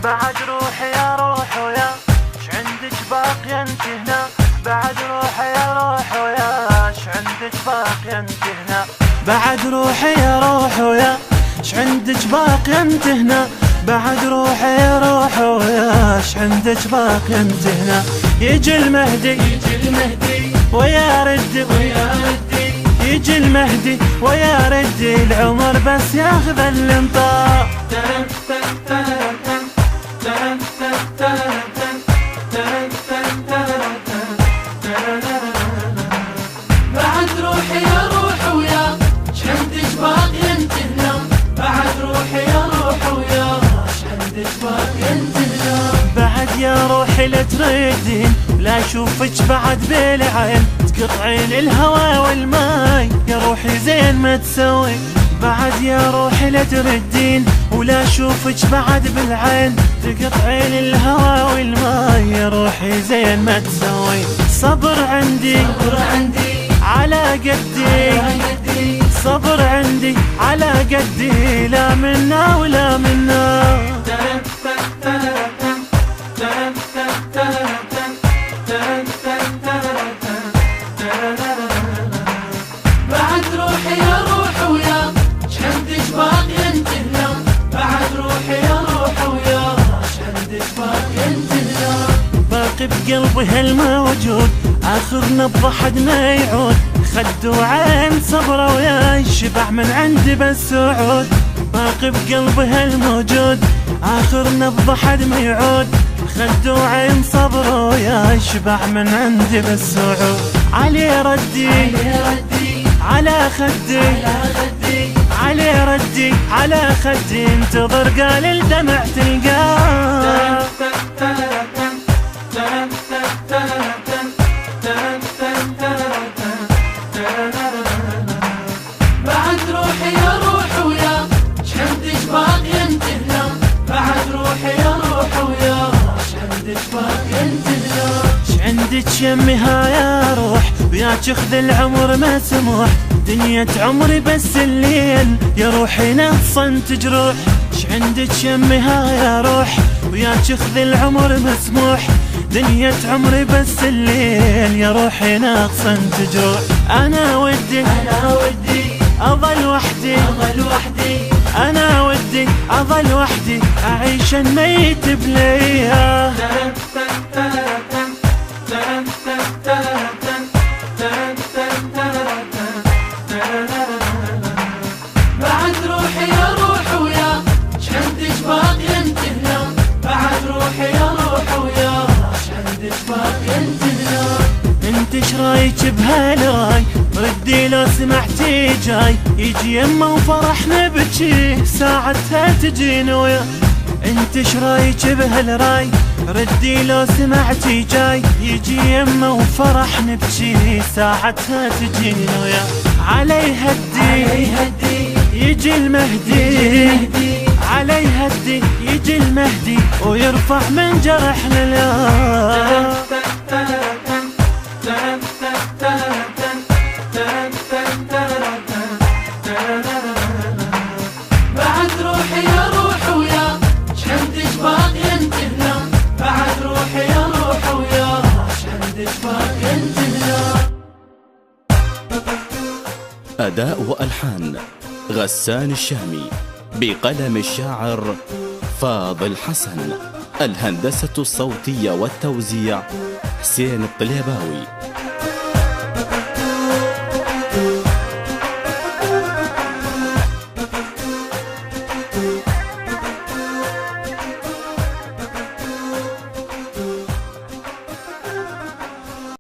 بعد روحي يا روح ويا شعندك باقي انت هنا. بعد روحي يا روح ويا شعندك باقي انت هنا. بعد روحي يا روح ويا شعندك باقي انت هنا. بعد روحي يا روح ويا شعندك باقي انت هنا. يجي المهدي ويا ردي يجي المهدي ويا ردي العمر بس ياخذ الانطار. بعد روحي يا روح ويا شعندك باقي انت هنا. بعد روحي يا روح ويا شعندك باقي انت هنا. بعد يا روحي لا تردين لا اشوفك بعد بالعين. تقطعين الهوى والماي يا روحي زين ما تسوي. بعد يا روحي لا تردين ولا اشوفك بعد بالعين. تقطعين الهوى والماي يا روحي زين ما تسوي. صبر عندي على قدي. صبر عندي على قدي لا منا ولا منا. بعد روحي يا روح ويا شعندك باقي انت هنا. بعد روحي يا روح ويا شعندك باقي انت هنا. باقي بقلبي هالموجود آخر نبضة حد ما يعود. خد وعين صبره ويا شبع من عندي بس عود. باقي بقلبي هالموجود آخر نبضة حد ما يعود. خد وعين صبره ويا شبع من عندي بس عود. علي ردي على خدي علي ردي على خدي. انتظر قال الدمع تلقاه. بعد روحي يا روح ويا شعندك باقي انت هنا. بعد روحي يا روح ويا شعندك باقي انت هنا. شعندك يمها يا روح وياك اخذ العمر مسموح. دنيا عمري بس الليل يا روحي نغصن تجروح. شعندك يمها يا روح وياك اخذ العمر مسموح. دنيا عمري بس الليل يا روحي نغصن تجروح. انا ودي اظل وحدي انا ودي اظل وحدي اعيش الميت بليا. بعد روحي يا روح ويا شعندك باقي انت هنا. بعد روحي يا روح ويا شعندك باقي انت هنا. انت شرايك بهالراي ردي لو سمعتي جاي. يجي يمه وفرحنا بجي ساعتها تجينا ويا. انت شرايك بهالراي ردي لو سمعتي جاي. يجي يمه وفرحنا بجي ساعتها تجينا ويا. علي هدي يجي المهدي علي هدي يجي المهدي ويرفع من جرحنا لا. بعد روحي يا روح ويا شعندك باقي انت هنا. بعد روحي يا روح ويا شعندك باقي انت هنا. أداء وألحان غسان الشامي بقلم الشاعر فاضل حسن. الهندسة الصوتية والتوزيع حسين الطليباوي.